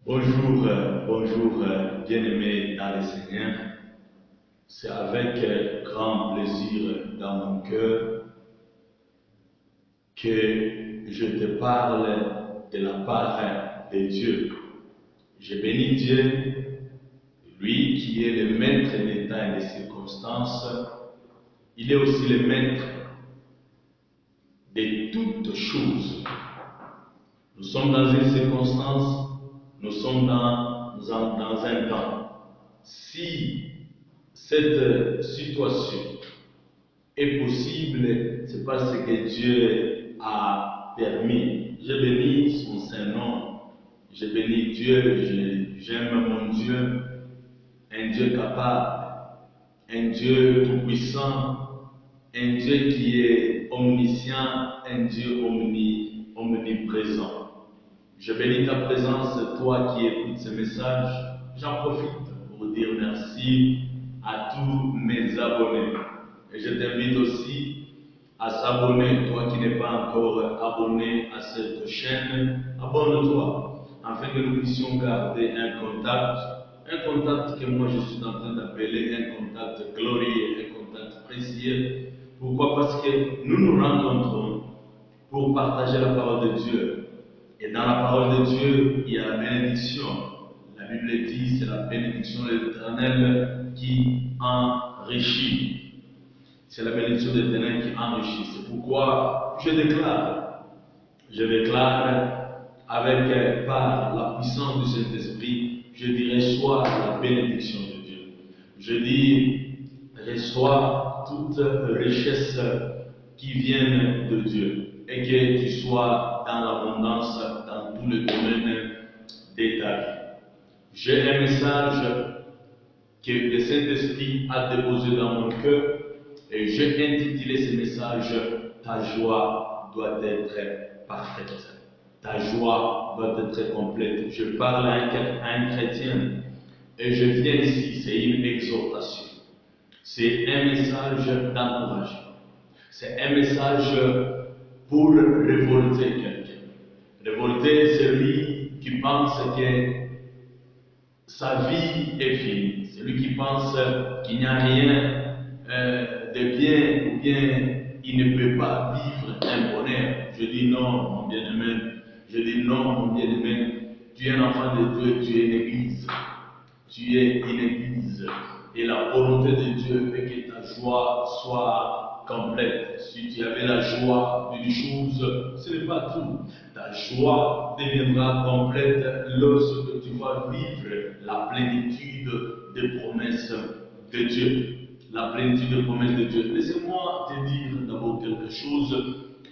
Bonjour, bien-aimés dans le Seigneur. C'est avec grand plaisir dans mon cœur que je te parle de la part de Dieu. Je bénis Dieu, lui qui est le maître des temps et des circonstances. Il est aussi le maître de toutes choses. Nous sommes dans une circonstance, nous sommes dans un temps. Si cette situation est possible, c'est parce que Dieu a permis. Je bénis son Saint-Nom, je bénis Dieu, j'aime mon Dieu, un Dieu capable, un Dieu tout-puissant, un Dieu qui est omniscient, un Dieu omniprésent. Je bénis ta présence, toi qui écoutes ce message. J'en profite pour dire merci à tous mes abonnés. Et je t'invite aussi à s'abonner, toi qui n'es pas encore abonné à cette chaîne. Abonne-toi, afin que nous puissions garder un contact que moi je suis en train d'appeler un contact glorieux, un contact précieux. Pourquoi? Parce que nous nous rencontrons pour partager la parole de Dieu. Et dans la parole de Dieu, il y a la bénédiction. La Bible dit, c'est la bénédiction de l'Éternel qui enrichit. C'est la bénédiction de l'Éternel qui enrichit. C'est pourquoi je déclare par la puissance du Saint-Esprit, je dis reçois la bénédiction de Dieu. Je dis reçois toute richesse qui viennent de Dieu et que tu sois dans l'abondance dans tous les domaines de ta vie. J'ai un message que le Saint-Esprit a déposé dans mon cœur et j'ai intitulé ce message Ta joie doit être parfaite. Ta joie doit être complète. Je parle à un chrétien et je viens ici, c'est une exhortation. C'est un message d'encouragement. C'est un message pour révolter quelqu'un. Révolter celui qui pense que sa vie est finie. Celui qui pense qu'il n'y a rien de bien ou bien il ne peut pas vivre un bonheur. Je dis non, mon bien-aimé. Je dis non, mon bien-aimé. Tu es un enfant de Dieu, tu es une église. Tu es une église. Et la volonté de Dieu est que ta joie soit complète. Si tu avais la joie d'une chose, ce n'est pas tout. Ta joie deviendra complète lorsque tu vas vivre la plénitude des promesses de Dieu. La plénitude des promesses de Dieu. Laissez-moi te dire d'abord quelque chose,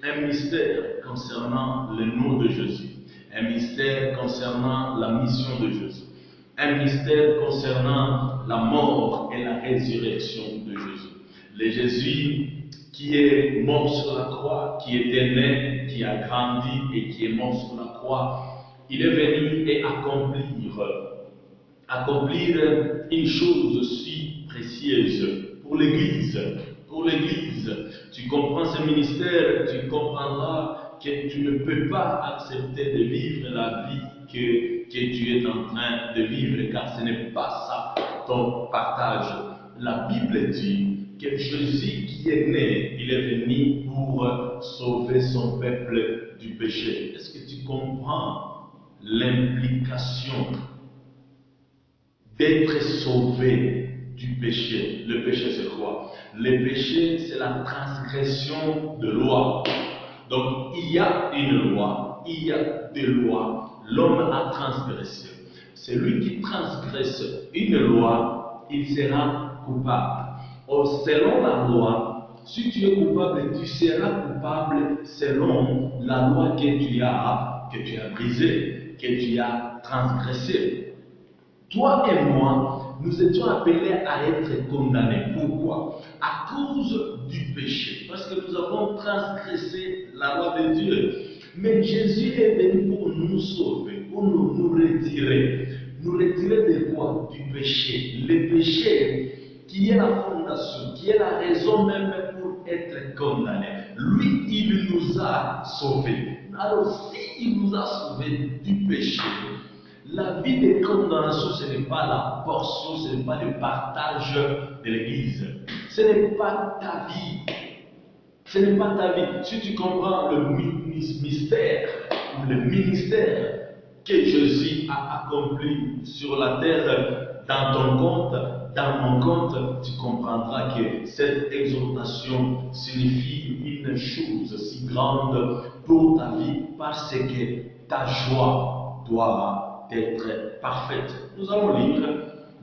un mystère concernant le nom de Jésus, un mystère concernant la mission de Jésus. Un mystère concernant la mort et la résurrection de Jésus. Le Jésus qui est mort sur la croix, qui était né, qui a grandi et qui est mort sur la croix, il est venu et accomplir une chose si précieuse pour l'Église. Pour l'Église, tu comprends ce ministère, tu comprendras que tu ne peux pas accepter de vivre la vie que tu es en train de vivre, car ce n'est pas ça ton partage. La Bible dit que Jésus qui est né, il est venu pour sauver son peuple du péché. Est-ce que tu comprends l'implication d'être sauvé du péché? Le péché, c'est quoi? Le péché, c'est la transgression de loi. Donc, il y a une loi, il y a des lois. L'homme a transgressé. Celui qui transgresse une loi, il sera coupable. Or, selon la loi, si tu es coupable, tu seras coupable selon la loi que tu as brisée, que tu as transgressée. Toi et moi, nous étions appelés à être condamnés. Pourquoi? À cause du péché. Parce que nous avons transgressé la loi de Dieu. Mais Jésus est venu pour nous sauver, pour nous retirer. Nous retirer de quoi? Du péché. Le péché qui est la fondation, qui est la raison même pour être condamné. Lui, il nous a sauvés. Alors, s'il nous a sauvés du péché, La vie de condamnation, ce n'est pas la portion, ce n'est pas le partage de l'Église. Ce n'est pas ta vie. Ce n'est pas ta vie. Si tu comprends le mystère ou le ministère que Jésus a accompli sur la terre dans ton compte, dans mon compte, tu comprendras que cette exhortation signifie une chose si grande pour ta vie parce que ta joie doit être parfaite. Nous allons lire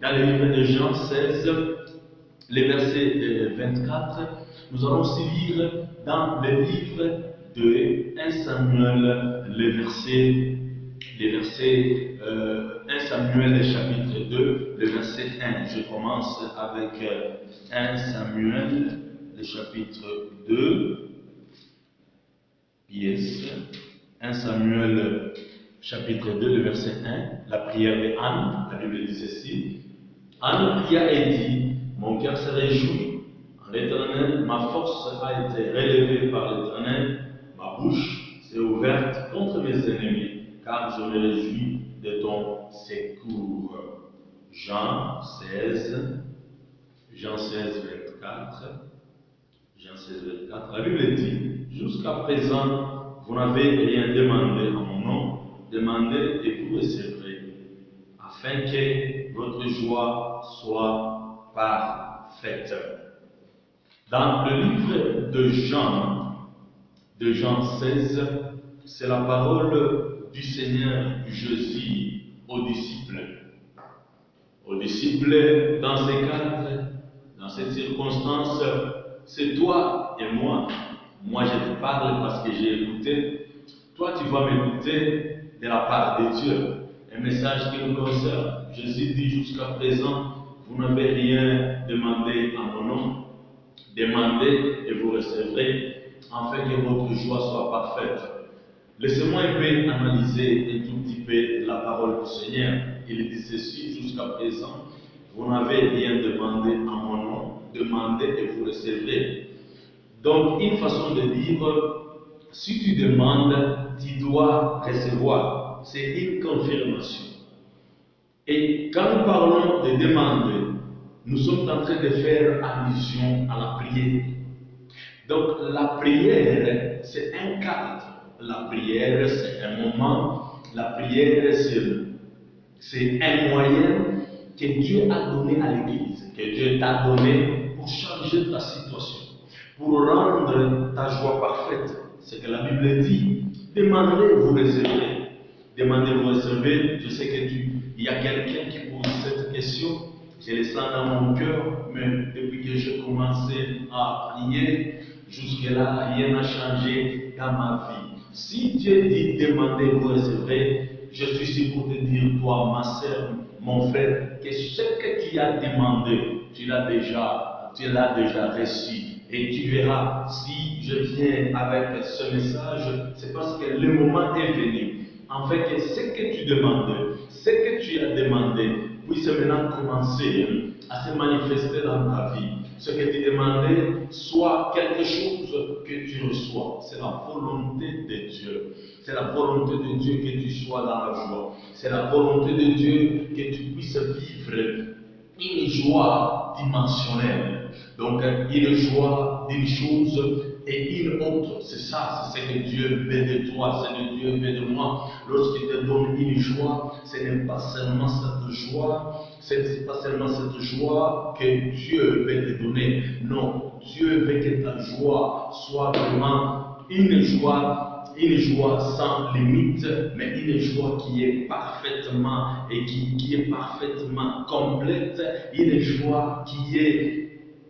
dans le livre de Jean 16, le verset 24. Nous allons aussi lire dans le livre de 1 Samuel, le verset 1 Samuel chapitre 2, le verset 1. Je commence avec 1 Samuel, le chapitre 2. Yes. 1 Samuel chapitre 2, le verset 1. La prière de Anne, la Bible dit ceci. Anne pria et dit, mon cœur se réjouit en l'Éternel, ma force a été relevée par l'Éternel, ma bouche s'est ouverte contre mes ennemis, car je me réjouis de ton secours. Jean 16, 24. Jean 16, 24. La Bible dit, jusqu'à présent, vous n'avez rien demandé en mon nom, demandez et vous recevrez, afin que votre joie soit parfaite. Dans le livre de Jean 16, c'est la parole du Seigneur Jésus aux disciples. Aux disciples, dans ces cadres, dans cette circonstance, c'est toi et moi. Moi, je te parle parce que j'ai écouté. Toi, tu vas m'écouter de la part de Dieu. Un message qui nous concerne. Jésus dit jusqu'à présent, vous n'avez rien demandé en mon nom. Demandez et vous recevrez, afin que votre joie soit parfaite. Laissez-moi un peu analyser un tout petit peu la parole du Seigneur. Il dit ceci, jusqu'à présent, vous n'avez rien demandé en mon nom, demandez et vous recevrez. Donc, une façon de dire, si tu demandes, tu dois recevoir. C'est une confirmation. Et quand nous parlons de demander, nous sommes en train de faire allusion à la prière. Donc la prière, c'est un cadre. La prière, c'est un moment. La prière, c'est un moyen que Dieu a donné à l'Église, que Dieu t'a donné pour changer ta situation, pour rendre ta joie parfaite. C'est que la Bible dit. Demandez, vous recevrez. Demandez, vous recevrez. Je sais qu'il y a quelqu'un qui pose cette question. Je le sens dans mon cœur, mais depuis que j'ai commencé à prier, jusque-là, rien n'a changé dans ma vie. Si Dieu dit demandez, vous recevrez, je suis ici pour te dire, toi, ma sœur, mon frère, que ce que tu as demandé, tu l'as déjà reçu. Et tu verras, si je viens avec ce message, c'est parce que le moment est venu. En fait, ce que tu demandes, ce que tu as demandé, puisse maintenant commencer à se manifester dans ta vie. Ce que tu demandais soit quelque chose que tu reçois. C'est la volonté de Dieu. C'est la volonté de Dieu que tu sois dans la joie. C'est la volonté de Dieu que tu puisses vivre une joie dimensionnelle. Donc, une joie d'une chose et une autre. C'est ça, c'est ce que Dieu veut de toi, c'est ce que Dieu veut de moi. Lorsqu'il te donne une joie, ce n'est pas seulement cette joie, que Dieu veut te donner. Non, Dieu veut que ta joie soit vraiment une joie sans limite, mais une joie qui est parfaitement qui est parfaitement complète, une joie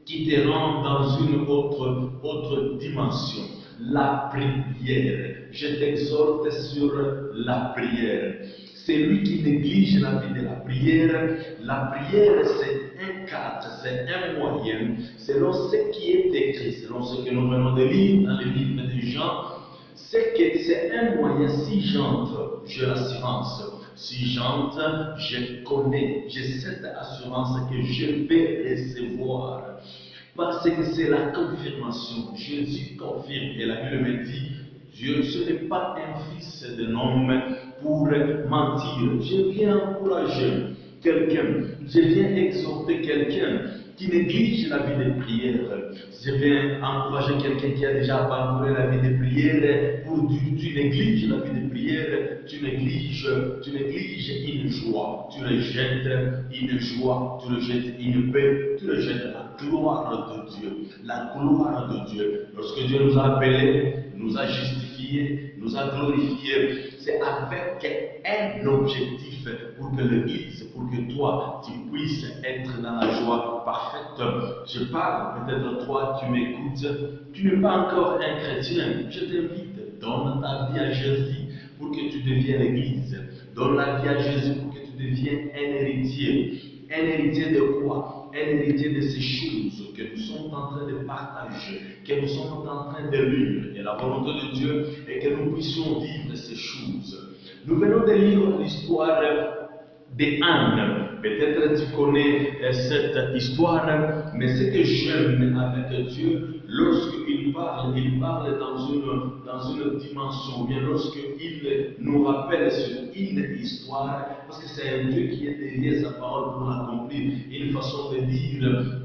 qui te rend dans une autre dimension. La prière. Je t'exhorte sur la prière. C'est lui qui néglige la vie de la prière, c'est un cadre, c'est un moyen, selon ce qui est écrit, selon ce que nous venons de lire dans le livre de Jean, c'est que c'est un moyen. Si j'entre, j'ai l'assurance. Si j'entre, je connais, j'ai cette assurance que je vais recevoir. Parce que c'est la confirmation. Jésus confirme, et la Bible me dit, Dieu, ce n'est pas un fils d'un homme pour mentir. Je viens encourager quelqu'un, je viens exhorter quelqu'un qui néglige la vie de prière. Je viens encourager quelqu'un qui a déjà abandonné la vie de prière pour dire tu négliges la vie de prière, tu négliges une joie, tu rejettes une joie, tu rejettes une paix, tu rejettes la gloire de Dieu. La gloire de Dieu. Lorsque Dieu nous a appelés, nous a justifiés, nous a glorifiés, c'est avec un objectif pour que l'Église, pour que toi, tu puisses être dans la joie parfaite. Je parle, peut-être toi, tu m'écoutes, tu n'es pas encore un chrétien. Je t'invite, donne ta vie à Jésus pour que tu deviennes l'Église. Donne la vie à Jésus pour que tu deviennes un héritier. Un héritier de quoi? Un héritier de ces choses que nous sommes en train de partager, que nous sommes en train de lire. Et la volonté de Dieu est que nous puissions vivre ces choses. Nous venons de lire l'histoire d'Anne. Peut-être tu connais cette histoire, mais ce que j'aime avec Dieu, lorsqu'il parle dans une dimension, bien lorsqu'il nous rappelle sur une histoire, parce que c'est un Dieu qui est derrière sa parole pour l'accomplir, une façon de dire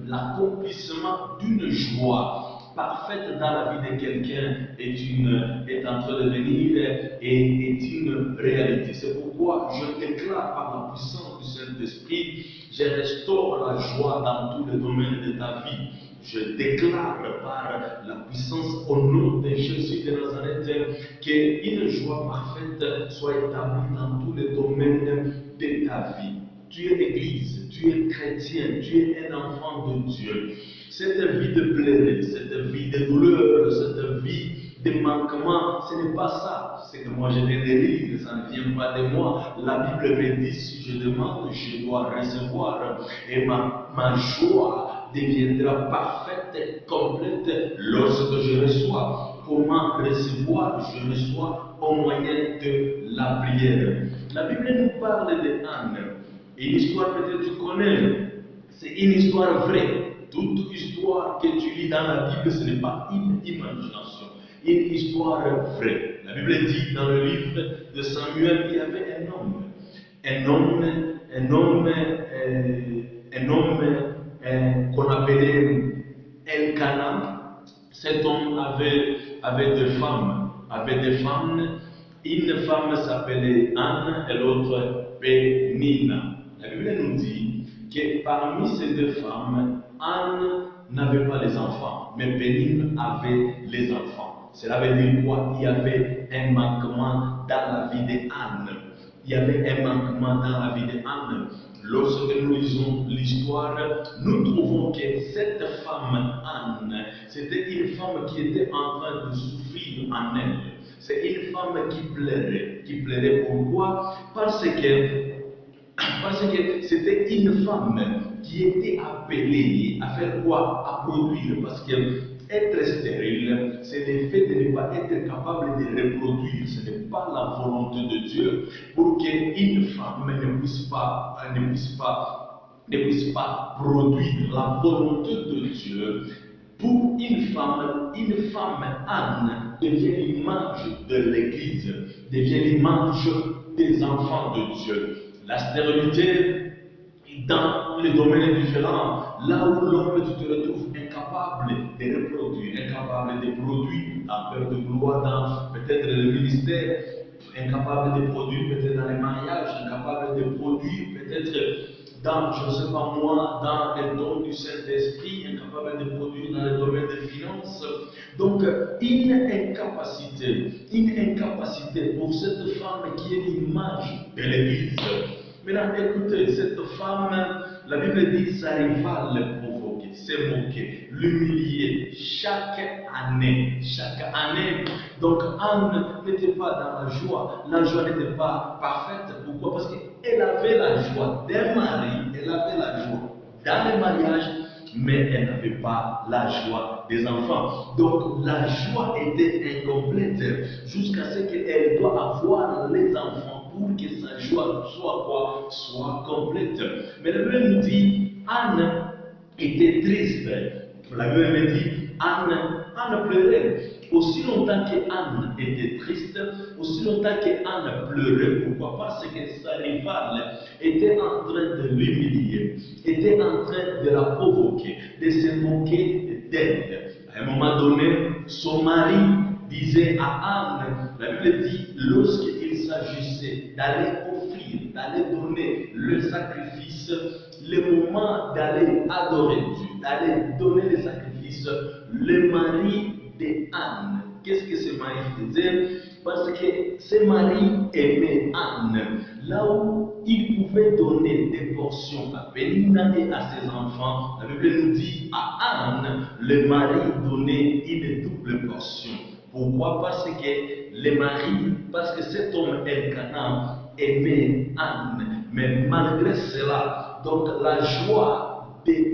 l'accomplissement d'une joie parfaite dans la vie de quelqu'un est en train de venir et est une réalité. C'est pourquoi je déclare par la puissance du Saint-Esprit, je restaure la joie dans tous les domaines de ta vie. Je déclare par la puissance au nom de Jésus de Nazareth qu'une joie parfaite soit établie dans tous les domaines de ta vie. Tu es l'Église, tu es chrétien, tu es un enfant de Dieu. Cette vie de plairie, cette vie de douleur, cette vie de manquement, ce n'est pas ça. C'est que moi je viens de lire, ça ne vient pas de moi. La Bible me dit, si je demande, je dois recevoir. Et ma joie deviendra parfaite et complète lorsque je reçois. Comment recevoir? Je reçois au moyen de la prière. La Bible nous parle d'Anne. Une histoire peut-être tu connais. C'est une histoire vraie. Toute histoire que tu lis dans la Bible, ce n'est pas une imagination, une histoire vraie. La Bible dit dans le livre de Samuel qu'il y avait un homme qu'on appelait Elkanah. Cet homme avait deux femmes. Une femme s'appelait Anne et l'autre Pénina. La Bible nous dit que parmi ces deux femmes, Anne n'avait pas les enfants, mais Pénine avait les enfants. Cela veut dire quoi? Il y avait un manquement dans la vie d'Anne. Il y avait un manquement dans la vie d'Anne. Lorsque nous lisons l'histoire, nous trouvons que cette femme, Anne, c'était une femme qui était en train de souffrir en elle. C'est une femme qui pleurait. Qui pleurait pourquoi? Parce que c'était une femme qui était appelée à faire quoi? À produire. Parce que être stérile, c'est le fait de ne pas être capable de reproduire. Ce n'est pas la volonté de Dieu pour qu'une femme ne puisse pas produire. La volonté de Dieu pour une femme Anne devient l'image de l'Église, devient l'image des enfants de Dieu. La stérilité dans les domaines différents, là où l'homme tu te retrouves incapable de reproduire, incapable de produire, en peur de gloire dans peut-être le ministère, incapable de produire peut-être dans les mariages, incapable de produire peut-être dans, je ne sais pas moi, dans les dons du Saint-Esprit, incapable de produire dans le domaine des finances. Donc, une incapacité pour cette femme qui est l'image de l'Église. Maintenant, écoutez, cette femme, la Bible dit sa rivale le provoquer, se moquer, l'humilier chaque année. Donc, Anne n'était pas dans la joie. La joie n'était pas parfaite. Pourquoi? Parce qu'elle avait la joie d'un mari, elle avait la joie dans le mariage, mais elle n'avait pas la joie des enfants. Donc, la joie était incomplète jusqu'à ce qu'elle doit avoir les enfants pour que sa joie soit quoi? Soit complète. Mais la Bible nous dit, Anne était triste. La Bible nous dit, Anne Anne pleurait. Aussi longtemps que Anne était triste, aussi longtemps que Anne pleurait. Pourquoi? Parce que sa rivale était en train de l'humilier, était en train de la provoquer, de se moquer d'elle. À un moment donné, son mari disait à Anne, la Bible dit, lorsqu'il s'agissait d'aller offrir, d'aller donner le sacrifice, le moment d'aller adorer Dieu, d'aller donner le sacrifice, le mari de Anne, qu'est-ce que ce mari faisait? Parce que ce mari aimait Anne, là où il pouvait donner des portions à Pénina et à ses enfants. La Bible nous dit à Anne, le mari donnait une double portion. Pourquoi? Parce que le mari, parce que cet homme Elkanah aimait Anne, mais malgré cela, donc la joie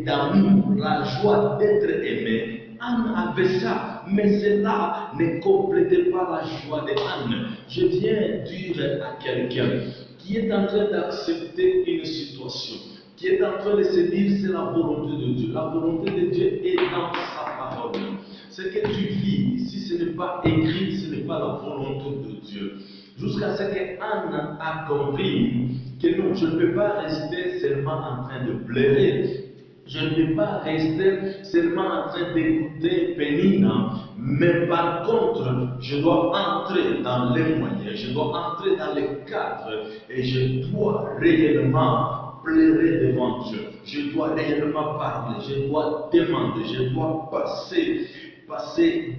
d'amour, la joie d'être aimé, Anne avait ça, mais cela ne complétait pas la joie d'Anne. Je viens dire à quelqu'un qui est en train d'accepter une situation, qui est en train de se dire c'est la volonté de Dieu. La volonté de Dieu est dans sa parole. Ce que tu vis, si ce n'est pas écrit, ce n'est pas la volonté de Dieu. Jusqu'à ce que Anne a compris que non, je ne peux pas rester seulement en train de pleurer. Je ne peux pas rester seulement en train d'écouter Pénina, mais par contre, je dois entrer dans les moyens, je dois entrer dans les cadres et je dois réellement pleurer devant Dieu. Je dois réellement parler, je dois demander, je dois passer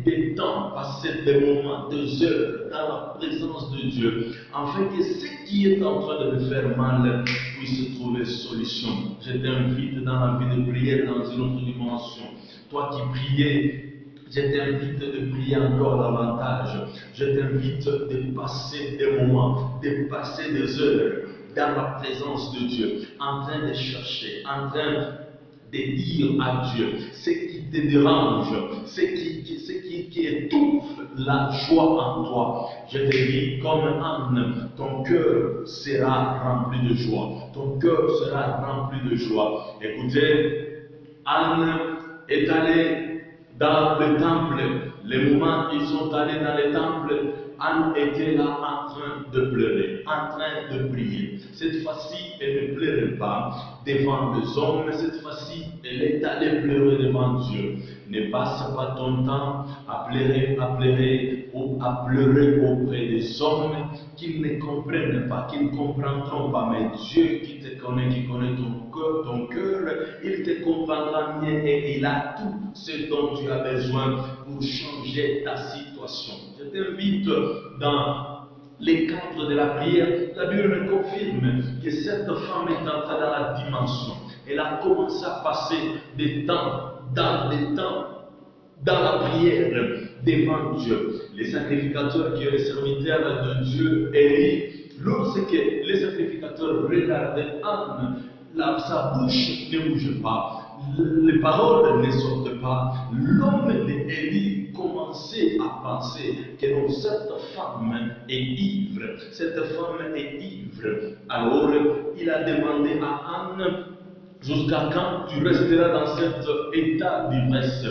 des temps, passer des moments, des heures dans la présence de Dieu, afin que ce qui est en train de me faire mal puisse trouver solution. Je t'invite dans la vie de prière dans une autre dimension. Toi qui priais, je t'invite de prier encore davantage. Je t'invite de passer des moments, de passer des heures dans la présence de Dieu, en train de chercher, en train de dire à Dieu ce qui te dérange, ce qui étouffe la joie en toi. Je te dis, comme Anne, ton cœur sera rempli de joie. Ton cœur sera rempli de joie. Écoutez, Anne est allée dans le temple. Le moment où ils sont allés dans le temple, Anne était là en train de pleurer, en train de prier. Cette fois-ci, elle ne pleurait pas devant les hommes, mais cette fois-ci, elle est allée pleurer devant Dieu. Ne passe pas ton temps à pleurer auprès des hommes qui ne comprennent pas, qui ne comprendront pas. Mais Dieu qui te connaît, qui connaît ton cœur, il te comprendra mieux et il a tout ce dont tu as besoin pour changer ta situation. Je t'invite dans les cadres de la prière. La Bible me confirme que cette femme est entrée dans la dimension. Elle a commencé à passer des temps dans la prière devant Dieu. Les sacrificateurs qui étaient les serviteurs de Dieu, Élie, lorsque les sacrificateurs regardaient Anne, sa bouche ne bougeait pas, les paroles ne sortent pas. L'homme d'Élie commençait à penser que non, cette femme est ivre, cette femme est ivre. Alors il a demandé à Anne, jusqu'à quand tu resteras dans cet état d'ivresse?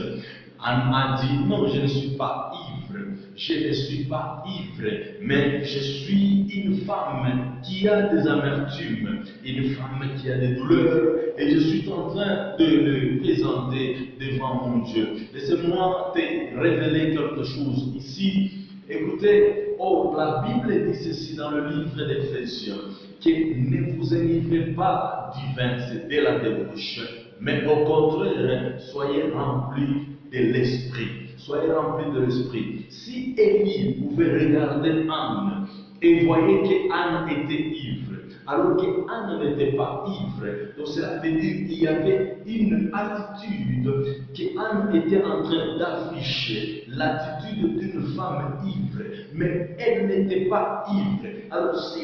Anne a dit, non, je ne suis pas ivre, je ne suis pas ivre, mais je suis une femme qui a des amertumes, une femme qui a des douleurs, et je suis en train de le présenter devant mon Dieu. Laissez-moi te révéler quelque chose ici. Écoutez, la Bible dit ceci dans le livre d'Éphésiens, que ne vous enivrez pas du vin, c'est de la débauche, mais au contraire, soyez remplis de l'esprit. Soyez remplis de l'esprit. Si Élie pouvait regarder Anne et voyait qu'Anne était ivre, alors qu'Anne n'était pas ivre, donc cela veut dire qu'il y avait une attitude qu'Anne était en train d'afficher, l'attitude d'une femme ivre, mais elle n'était pas ivre. Alors si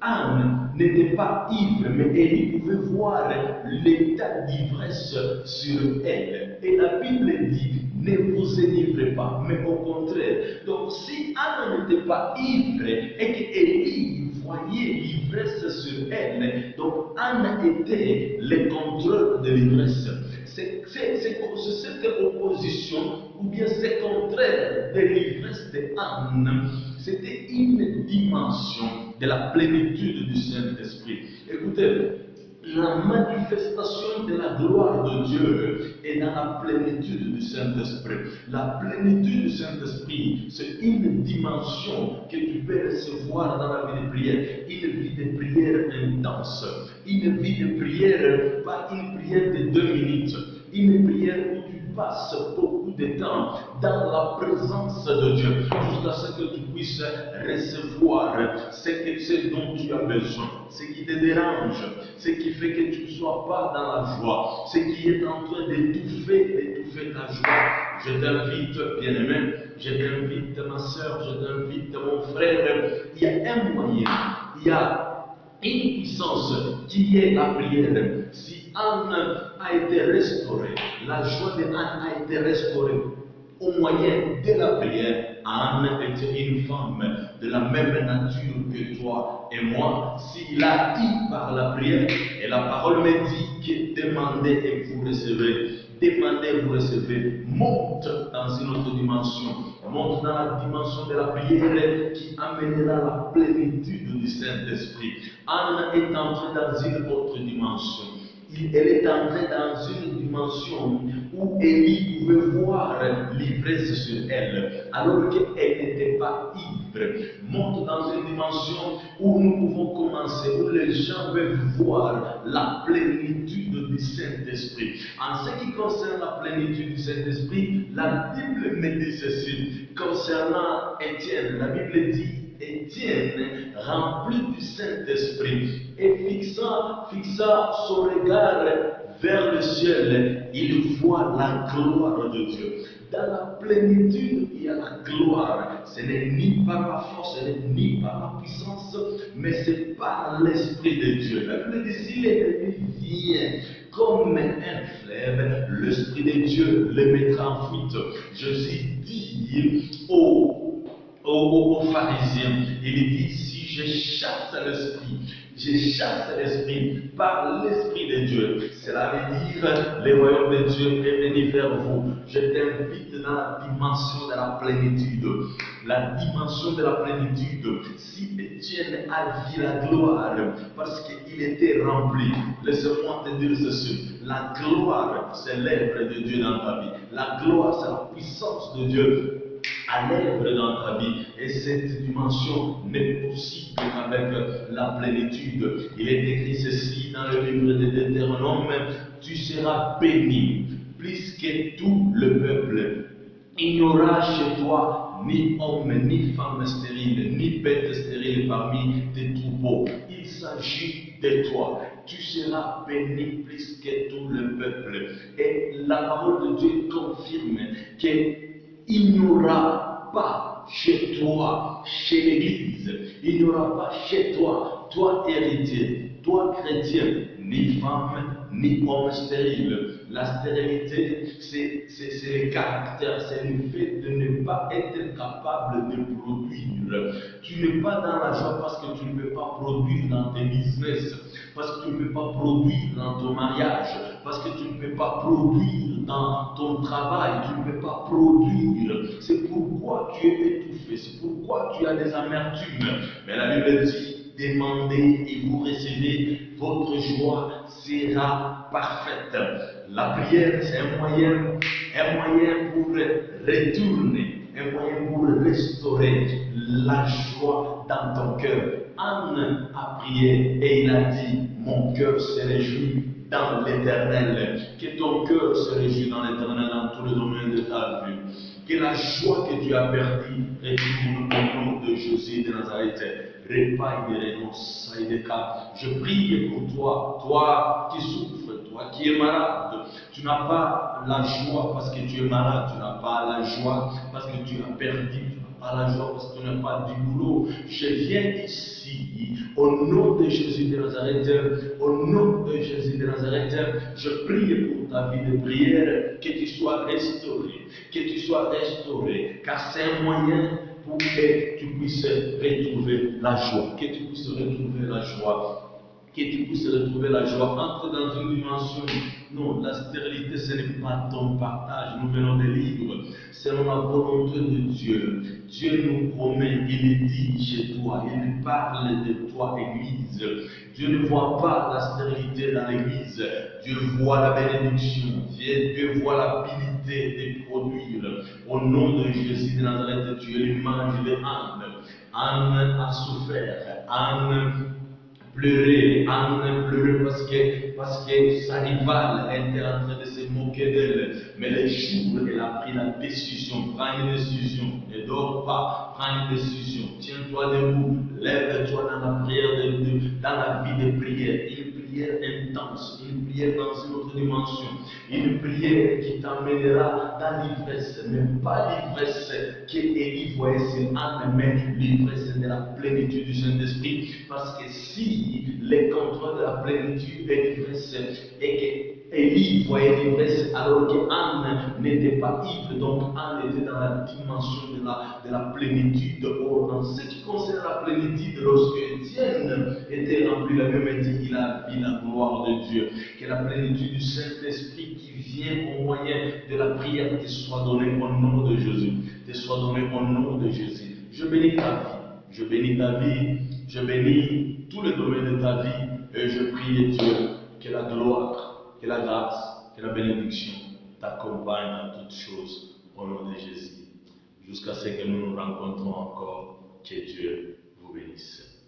Anne n'était pas ivre, mais Élie pouvait voir l'état d'ivresse sur elle. Et la Bible dit, ne vous enivrez pas, mais au contraire. Donc si Anne n'était pas ivre et qu'Élie voyait l'ivresse sur elle. Donc Anne était le contrôle de l'ivresse. C'est cette opposition, ou bien ce contraire de l'ivresse de Anne, c'était une dimension de la plénitude du Saint-Esprit. Écoutez, la manifestation de la gloire de Dieu est dans la plénitude du Saint-Esprit. La plénitude du Saint-Esprit, c'est une dimension que tu peux recevoir dans la vie de prière. Une vie de prière intense. Une vie de prière, pas une prière de 2 minutes. Une prière où tu passes beaucoup de temps dans la présence de Dieu, jusqu'à ce que tu puisses recevoir ce dont tu as besoin, ce qui te dérange, ce qui fait que tu ne sois pas dans la joie, ce qui est en train d'étouffer ta joie. Je t'invite, bien-aimé, je t'invite, ma soeur, je t'invite, mon frère, il y a un moyen, il y a une puissance qui est la prière. Si Anne a été restaurée, la joie de Anne a été restaurée au moyen de la prière. Anne était une femme de la même nature que toi et moi. S'il a dit par la prière, et la parole me dit que demandez et vous recevez. Demandez, vous recevez. Monte dans une autre dimension. Monte dans la dimension de la prière qui amènera la plénitude du Saint-Esprit. Anne est entrée dans une autre dimension. Elle est entrée dans une dimension où Élie pouvait voir l'ivresse sur elle, alors qu'elle n'était pas ivre. Monte dans une dimension où nous pouvons commencer, où les gens peuvent voir la plénitude du Saint-Esprit. En ce qui concerne la plénitude du Saint-Esprit, la Bible me dit ceci. Concernant Étienne, la Bible dit Étienne, rempli du Saint-Esprit, et fixa son regard vers le ciel, il voit la gloire de Dieu. Dans la plénitude, il y a la gloire. Ce n'est ni par la force, ce n'est ni par la puissance, mais c'est par l'Esprit de Dieu. La Bible dit, si l'ennemi vient comme un fleuve, l'Esprit de Dieu le mettra en fuite. Jésus dit aux pharisiens, il dit, si je chasse l'esprit par l'Esprit de Dieu, cela veut dire le royaume de Dieu est venu vers vous. Je t'invite dans la dimension de la plénitude. La dimension de la plénitude. Si Étienne a vu la gloire, parce qu'il était rempli, laisse-moi te dire ceci, la gloire c'est l'œuvre de Dieu dans ta vie. La gloire c'est la puissance de Dieu à l'œuvre dans ta vie. Et cette dimension n'est possible qu'avec la plénitude. Il est écrit ceci dans le livre de Deutéronome, tu seras béni plus que tout le peuple. Il n'y aura chez toi ni homme, ni femme stérile, ni bête stérile parmi tes troupeaux. Il s'agit de toi. Tu seras béni plus que tout le peuple. Et la parole de Dieu confirme qu'il n'y aura pas chez toi, chez l'Église, il n'y aura pas chez toi, toi héritier, toi chrétien, ni femme, ni homme stérile. La stérilité, c'est le caractère, c'est le fait de ne pas être capable de produire. Tu n'es pas dans la joie parce que tu ne peux pas produire dans tes business, parce que tu ne peux pas produire dans ton mariage, parce que tu ne peux pas produire dans ton travail, tu ne peux pas produire. C'est pourquoi tu es étouffé, c'est pourquoi tu as des amertumes. Mais la Bible dit, demandez et vous recevez, votre joie sera parfaite. La prière, c'est un moyen pour retourner, un moyen pour restaurer la joie dans ton cœur. Anne a prié et il a dit, mon cœur se réjouit dans l'Éternel. Que ton cœur se réjouit dans l'Éternel dans tous les domaines de ta vie. Que la joie que tu as perdue retourne au nom de Jésus de Nazareth. Repaille des renonces, je prie pour toi, toi qui souffres, toi qui es malade. Tu n'as pas la joie parce que tu es malade, tu n'as pas la joie parce que tu as perdu, tu n'as pas la joie parce que tu n'as pas du boulot. Je viens ici, au nom de Jésus de Nazareth, au nom de Jésus de Nazareth, je prie pour ta vie de prière, que tu sois restauré, car c'est un moyen pour que tu puisses retrouver la joie, que tu puisses retrouver la joie. Que tu puisses retrouver la joie, entre dans une dimension. Non, la stérilité, ce n'est pas ton partage. Nous venons des livres. Selon la volonté de Dieu. Dieu nous promet, il dit chez toi, il parle de toi, Église. Dieu ne voit pas la stérilité dans l'Église. Dieu voit la bénédiction. Dieu voit l'habilité de produire. Au nom de Jésus de Nazareth, Dieu lui mange les ânes. Anne a souffert. Anne pleurer, Anne pleurait parce que sa rivale était en train de se moquer d'elle. Mais le jour où elle a pris la décision, prends une décision, ne dors pas, prends une décision, tiens-toi debout, lève-toi dans la prière, dans la vie de prière, une prière intense, une prière dans une autre dimension, une prière qui t'amènera dans l'ivresse, mais pas l'ivresse qu'Élie voyait sur Anne, mais l'ivresse de la plénitude du Saint-Esprit, parce que si les contrôles de la plénitude et l'ivresse et que Élie voyait l'ivresse alors qu'Anne n'était pas ivre, donc Anne était dans la dimension de la plénitude. Or, en ce qui concerne la plénitude, lorsque Étienne était rempli la même dit, il a vu la gloire de Dieu. Que la plénitude du Saint-Esprit qui vient au moyen de la prière te soit donnée au nom de Jésus. Te soit donnée au nom de Jésus. Je bénis ta vie. Je bénis ta vie. Je bénis tous les domaines de ta vie. Et je prie Dieu que la gloire, que la grâce, que la bénédiction t'accompagne dans toutes choses au nom de Jésus. Jusqu'à ce que nous nous rencontrons encore, que Dieu vous bénisse.